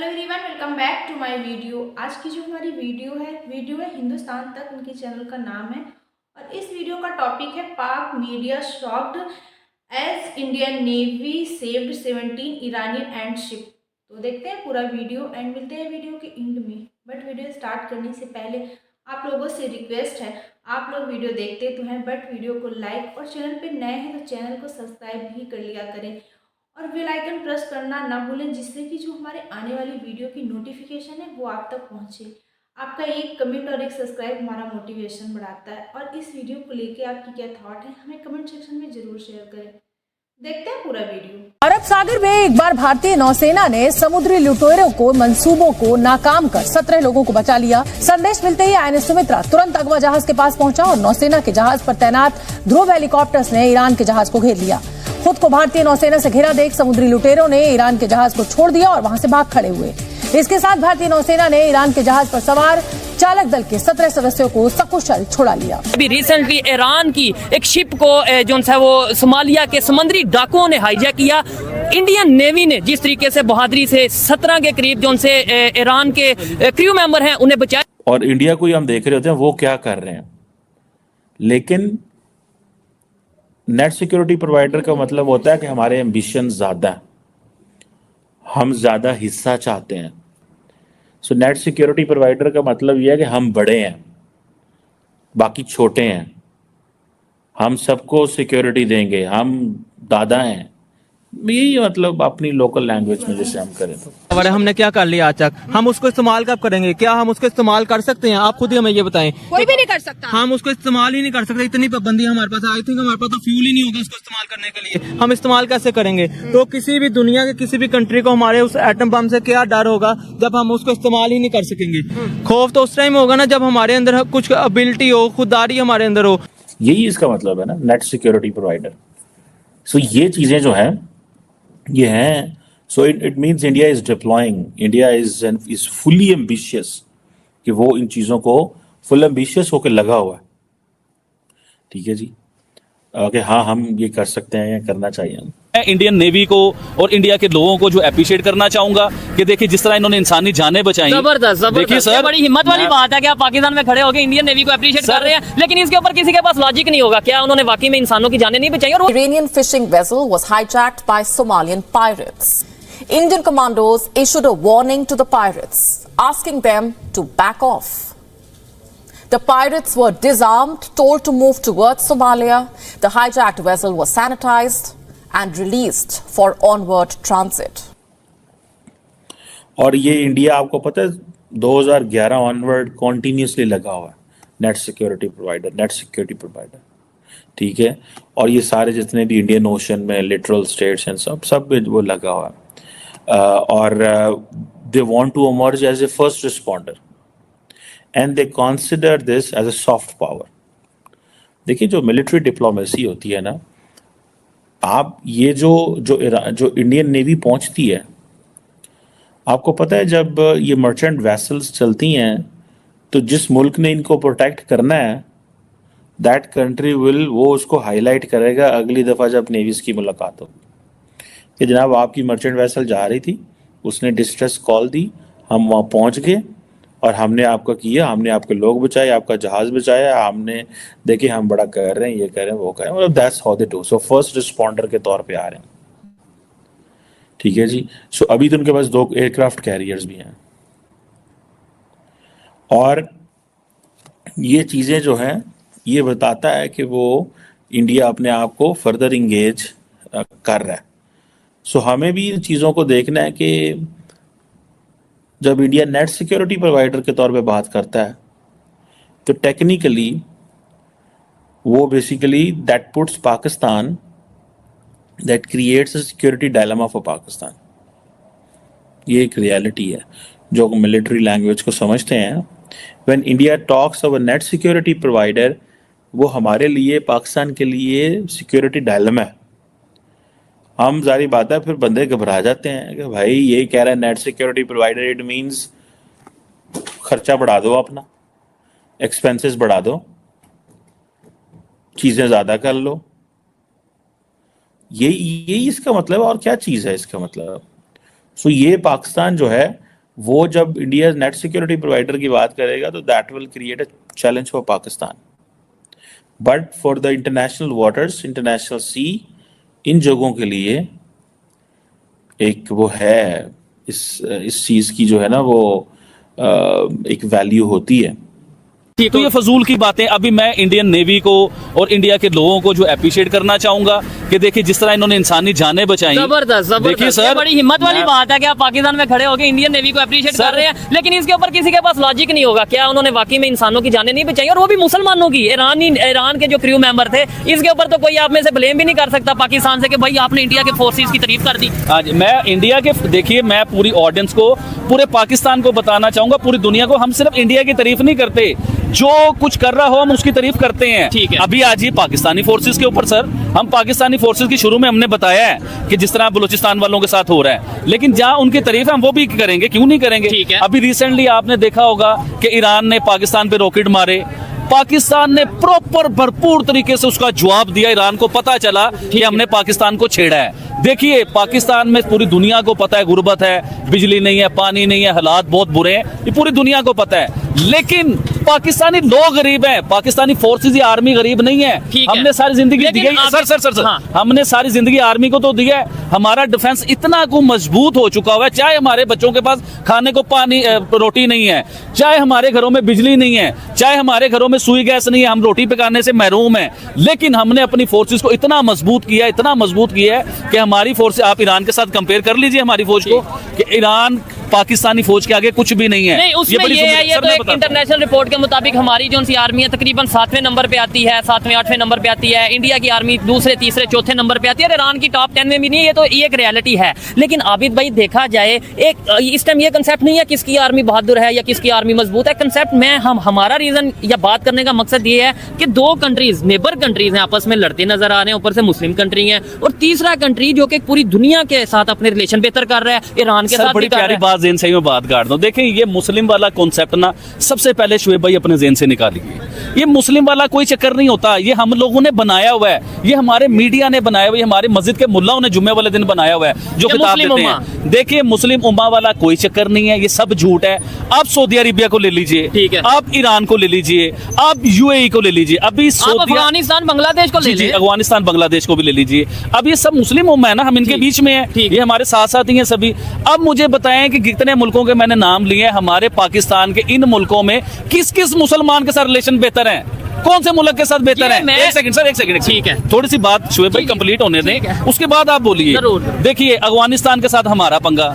Hello everyone, welcome back to my video. आज की जो हमारी वीडियो है हिंदुस्तान तक, उनके चैनल का नाम है। और इस वीडियो का टॉपिक है Pak media shocked as Indian navy saved 17 Iranian and ship. तो देखते हैं पूरा वीडियो एंड मिलते हैं वीडियो के एंड में। बट वीडियो स्टार्ट करने से पहले आप लोगों से रिक्वेस्ट है, आप लोग वीडियो देखते तो हैं बट वीडियो को लाइक और चैनल पे नए हैं तो चैनल को सब्सक्राइब भी कर लिया करें और बेल आइकन प्रेस करना ना भूलें, जिससे कि जो हमारे आने वाली वीडियो की नोटिफिकेशन है वो आप तक पहुंचे। आपका एक कमेंट और एक सब्सक्राइब हमारा मोटिवेशन बढ़ाता है। और इस वीडियो को लेके आपकी क्या थॉट है हमें कमेंट सेक्शन में जरूर शेयर करें। देखते हैं पूरा वीडियो। अरब सागर में एक बार भारतीय नौसेना ने समुद्री लुटेरों को मंसूबों को नाकाम कर 17 लोगों को बचा लिया। संदेश मिलते ही आईएनएस सुमित्रा तुरंत अगवा जहाज के पास पहुंचा और नौसेना के जहाज पर तैनात ध्रुव हेलीकॉप्टर्स ने ईरान के जहाज को घेर लिया। खुद को भारतीय नौसेना से घिरा देख समुद्री लुटेरों ने ईरान के जहाज को छोड़ दिया और वहां से भाग खड़े हुए। इसके साथ भारतीय नौसेना ने ईरान के जहाज पर सवार चालक दल के 17 सदस्यों को सकुशल छुड़ा लिया। अभी रिसेंटली ईरान की एक शिप को जो है वो सोमालिया के समुद्री डाकुओं ने हाईजैक किया। इंडियन नेवी ने जिस तरीके से बहादुरी से 17 के करीब जो से ईरान के क्रू मेंबर हैं उन्हें बचाया। और इंडिया को ही हम देख रहे होते हैं वो क्या कर रहे हैं। लेकिन नेट सिक्योरिटी प्रोवाइडर का मतलब होता है कि हमारे एम्बिशन ज्यादा है, हम ज्यादा हिस्सा चाहते हैं। सो नेट सिक्योरिटी प्रोवाइडर का मतलब यह है कि हम बड़े हैं, बाकी छोटे हैं, हम सबको सिक्योरिटी देंगे, हम दादा हैं। यही मतलब अपनी लोकल लैंग्वेज में जैसे हम करें तो। और हमने क्या कर लिया आज तक, हम उसको इस्तेमाल कब करेंगे? क्या हम उसको इस्तेमाल कर सकते हैं? आप खुद ही हमें ये बताएं। कोई भी नहीं कर सकता। हम उसको इस्तेमाल ही नहीं कर सकते, इतनी पाबंदी हमारे पास। आई थिंक हमारे पास तो फ्यूल ही नहीं होगा उसको इस्तेमाल करने के लिए। हम इस्तेमाल कैसे करेंगे? तो किसी भी दुनिया के किसी भी कंट्री को हमारे उस एटम बम से क्या डर होगा जब हम उसको इस्तेमाल ही नहीं कर सकेंगे। खौफ तो उस टाइम होगा ना जब हमारे अंदर कुछ एबिलिटी हो, खुददारी हमारे अंदर हो। यही इसका मतलब है ना, नेट सिक्योरिटी प्रोवाइडर। सो ये चीजें जो है ये हैं। So it means India is deploying, India is fully ambitious कि वो इन चीज़ों को फुल एम्बिशियस होकर लगा हुआ है। ठीक है जी, कि हाँ हम ये कर सकते हैं या करना चाहिए। हम मैं इंडियन नेवी को और इंडिया के लोगों को जो अप्रिशिएट करना चाहूंगा कि देखिए जिस तरह इन्होंने इंसानी जानें बचाई। जबरदस्त, देखिए सर, ये बड़ी हिम्मत वाली बात है कि आप पाकिस्तान में खड़े होकर इंडियन नेवी को अप्रिशिएट कर रहे हैं, लेकिन इसके ऊपर किसी के पास लॉजिक नहीं होगा। क्या उन्होंने वाकई में इंसानों की जानें नहीं बचाई? और Iranian fishing vessel was hijacked by Somalian pirates. Indian commandos issued a warning to the pirates, asking them to back off. The pirates were disarmed, told to move towards Somalia. The hijacked vessel was sanitized and released for onward transit. और ये India आपको पता है 2011 onward continuously लगा हुआ है net security provider. ठीक है, और ये सारे जितने भी इंडियन ओशन में लिटरल स्टेट्स हैं सब में वो लगा हुआ है। और they want to emerge as a first responder and they consider this as a soft power. देखिए जो मिलिट्री डिप्लोमेसी होती है ना, आप ये जो इंडियन नेवी पहुंचती है, आपको पता है जब ये मर्चेंट वेसल्स चलती हैं तो जिस मुल्क ने इनको प्रोटेक्ट करना है दैट कंट्री विल वो उसको हाईलाइट करेगा अगली दफ़ा जब नेवीज की मुलाकात हो कि जनाब आपकी मर्चेंट वेसल जा रही थी, उसने डिस्ट्रेस कॉल दी, हम वहाँ पहुँच गए और हमने आपका किया, हमने आपके लोग बचाए, आपका जहाज बचाया, हमने देखिए हम बड़ा कर रहे हैं, ये कर रहे हैं, वो कर रहे हैं। मतलब that's how they do. So first responder के तौर पे आ रहे हैं। ठीक है जी। सो अभी तो उनके पास 2 एयरक्राफ्ट कैरियर्स भी हैं। और ये चीज़ें जो हैं ये बताता है कि वो इंडिया अपने आप को फर्दर इंगेज कर रहा है। सो हमें भी इन चीज़ों को देखना है कि जब इंडिया नेट सिक्योरिटी प्रोवाइडर के तौर पे बात करता है तो टेक्निकली वो basically that puts Pakistan, that creates a security dilemma for Pakistan. ये एक रियलिटी है जो मिलिट्री लैंग्वेज को समझते हैं। When India talks of a net security provider, वो हमारे लिए, पाकिस्तान के लिए सिक्योरिटी डायलेमा है। हम जारी बात है फिर बंदे घबरा जाते हैं कि भाई ये कह रहा है net security provider, it means खर्चा बढ़ा दो, अपना एक्सपेंसेस बढ़ा दो, चीज़ें ज़्यादा कर लो। यही इसका मतलब, और क्या चीज़ है इसका मतलब। सो ये पाकिस्तान जो है वो जब इंडिया नेट सिक्योरिटी प्रोवाइडर की बात करेगा तो that will create a challenge for Pakistan, but for the international waters, international sea, इन जगहों के लिए एक वो है, इस चीज की जो है ना वो एक वैल्यू होती है। तो ये फजूल की बातें। अभी मैं इंडियन नेवी को और इंडिया के लोगों को जो अप्रिशिएट करना चाहूंगा कि देखिए जिस तरह इन्होंने इंसानी जानें बचाई। जबरदस्त देखिए जबरदस्त, सर, ये बड़ी हिम्मत वाली बात है कि आप पाकिस्तान में खड़े होकर इंडियन नेवी को अप्रिशिएट कर रहे हैं, लेकिन इसके ऊपर किसी के पास लॉजिक नहीं होगा। क्या उन्होंने वाकई में इंसानों की जानें नहीं बचाई, और वो भी मुसलमानों की? ईरान के जो क्रू मेंबर थे, इसके ऊपर तो कोई आप में से ब्लेम भी नहीं कर सकता पाकिस्तान से कि भाई आपने इंडिया के फोर्सेस की तारीफ कर दी। आज मैं इंडिया के, देखिए मैं पूरी ऑडियंस को, पूरे पाकिस्तान को बताना चाहूंगा, पूरी दुनिया को, हम सिर्फ इंडिया की तारीफ नहीं करते, जो कुछ कर रहा हो हम उसकी तारीफ करते हैं। ठीक है। अभी आज ये पाकिस्तानी फोर्सेस के ऊपर सर, हम पाकिस्तानी फोर्सेस की शुरू में हमने बताया है कि जिस तरह बलूचिस्तान वालों के साथ हो रहा है, लेकिन जहां उनकी तारीफ है हम वो भी करेंगे, क्यों नहीं करेंगे। ठीक है। अभी रिसेंटली आपने देखा होगा कि ईरान ने पाकिस्तान पे रॉकेट मारे, पाकिस्तान ने प्रॉपर भरपूर तरीके से उसका जवाब दिया। ईरान को पता चला कि हमने पाकिस्तान को छेड़ा है। देखिए पाकिस्तान में पूरी दुनिया को पता है गुर्बत है, बिजली नहीं है, पानी नहीं है, हालात बहुत बुरे हैं, ये पूरी दुनिया को पता है, लेकिन पाकिस्तानी लोग गरीब हैं, पाकिस्तानी फोर्सेस या आर्मी गरीब नहीं है। हमने सारी जिंदगी दी है सर, हाँ। हमने सारी जिंदगी आर्मी को तो दिया है। हमारा डिफेंस इतना को मजबूत हो चुका हुआ है, चाहे हमारे बच्चों के पास खाने को पानी रोटी नहीं है, चाहे हमारे घरों में बिजली नहीं है, चाहे हमारे घरों में सुई गैस नहीं है, हम रोटी पकाने से महरूम हैं, लेकिन हमने अपनी फोर्सेस को इतना मजबूत किया है कि हमारी फोर्स, आप ईरान के साथ कंपेयर कर लीजिए हमारी फौज को, कि ईरान पाकिस्तानी फौज के आगे कुछ भी नहीं है। नहीं, उसमें ये तो एक इंटरनेशनल रिपोर्ट के मुताबिक हमारी जो सी आर्मी है तकरीबन 7वें नंबर पे आती है, 7वें 8वें नंबर पे आती है। इंडिया की आर्मी दूसरे तीसरे चौथे नंबर पे आती है, और ईरान की टॉप 10 में भी नहीं है। ये तो एक रियलिटी है। लेकिन आबिद भाई देखा जाए, एक इस टाइम ये कंसेप्ट नहीं है किसकी आर्मी बहादुर है या किसकी आर्मी मजबूत है। कंसेप्ट में हमारा रीजन या बात करने का मकसद ये है कि दो कंट्रीज, नेबर कंट्रीज हैं, आपस में लड़ते नजर आ रहे हैं, ऊपर से मुस्लिम कंट्री है, और तीसरा कंट्री जो कि पूरी दुनिया के साथ अपने रिलेशन बेहतर कर रहा है, ईरान के साथ। बड़ी प्यारी बात ज़हन से मैं बात काट दूं। देखें ये मुस्लिम वाला कॉन्सेप्ट ना सबसे पहले शुएब भाई अपने ज़हन से निकालिए। ये मुस्लिम वाला कोई चक्कर नहीं होता, ये हम लोगों ने बनाया हुआ है, ये हमारे मीडिया ने बनाया हुआ है, हमारे मस्जिद के मुल्लाओं ने जुम्मे वाले दिन बनाया हुआ है जो किताब देते हैं। देखिए मुस्लिम उम्मा वाला कोई चक्कर नहीं है, ये सब झूठ है। आप सऊदी अरेबिया को ले लीजिए, ठीक है, आप ईरान को ले लीजिए, आप यूएई को ले लीजिए, अभी अफगानिस्तान बांग्लादेश को ले लीजिए, अफगानिस्तान बांग्लादेश को भी ले लीजिए। अब ये सब मुस्लिम उम्मा है ना, हम इनके बीच में है, ये हमारे साथ साथ ही हैं सभी। अब मुझे बताएं कि कितने मुल्कों के मैंने नाम लिए, हमारे पाकिस्तान के इन मुल्कों में किस किस मुसलमान के साथ रिलेशन बेहतर है, कौन से मुल्क के साथ बेहतर है? एक सेकंड सर, एक सेकंड, ठीक है, थोड़ी सी बात शुएब भाई कंप्लीट होने दें, उसके बाद आप बोलिए। देखिए अफगानिस्तान के साथ हमारा पंगा,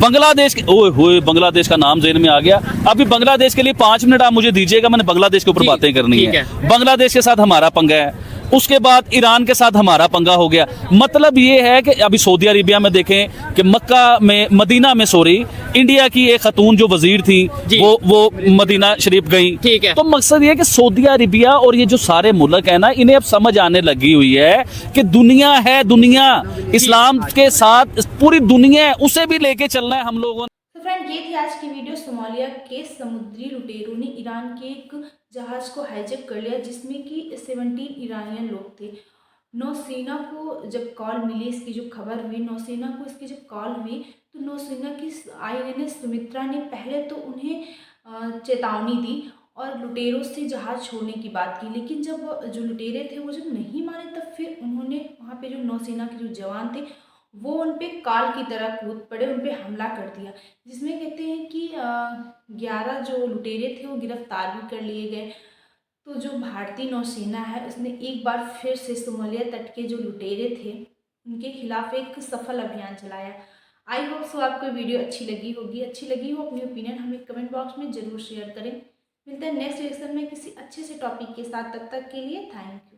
बांग्लादेश के, ओए होए बांग्लादेश का नाम ज़हन में आ गया। अभी बांग्लादेश के लिए 5 मिनट आप मुझे दीजिएगा, मैंने बांग्लादेश के ऊपर बातें करनी है। बांग्लादेश के साथ हमारा पंगा है, उसके बाद ईरान के साथ हमारा पंगा हो गया। मतलब ये है कि अभी सऊदी अरेबिया में देखें कि मदीना में इंडिया की एक खतून जो वजीर थी वो मदीना शरीफ गई। ठीक है। तो मकसद ये है कि सऊदी अरेबिया और ये जो सारे मुल्क है ना, इन्हें अब समझ आने लगी हुई है कि दुनिया है, दुनिया इस्लाम के साथ पूरी दुनिया है, उसे भी लेके चलना है हम लोगों। तो फ्रेंड ये थी आज की वीडियो। सोमालिया के समुद्री लुटेरों ने ईरान के एक जहाज को हाईजैक कर लिया जिसमें कि 17 ईरानियन लोग थे। नौसेना को जब कॉल मिली, इसकी जो खबर हुई, नौसेना को इसकी जब कॉल हुई तो नौसेना की INS सुमित्रा ने पहले तो उन्हें चेतावनी दी और लुटेरों से जहाज़ छोड़ने की बात की, लेकिन जब जो लुटेरे थे वो जब नहीं माने तब फिर उन्होंने वहाँ पे जो नौसेना के जो जवान थे वो उन पे काल की तरह कूद पड़े, उन पे हमला कर दिया, जिसमें कहते हैं कि 11 जो लुटेरे थे वो गिरफ्तार भी कर लिए गए। तो जो भारतीय नौसेना है उसने एक बार फिर से सोमालिया तट के जो लुटेरे थे उनके खिलाफ एक सफल अभियान चलाया। आई होप सो आपको वीडियो अच्छी लगी हो अपनी ओपिनियन हमें कमेंट बॉक्स में ज़रूर शेयर करें। मिलते हैं नेक्स्ट लेक्चर में किसी अच्छे से टॉपिक के साथ, तब तक के लिए थैंक यू।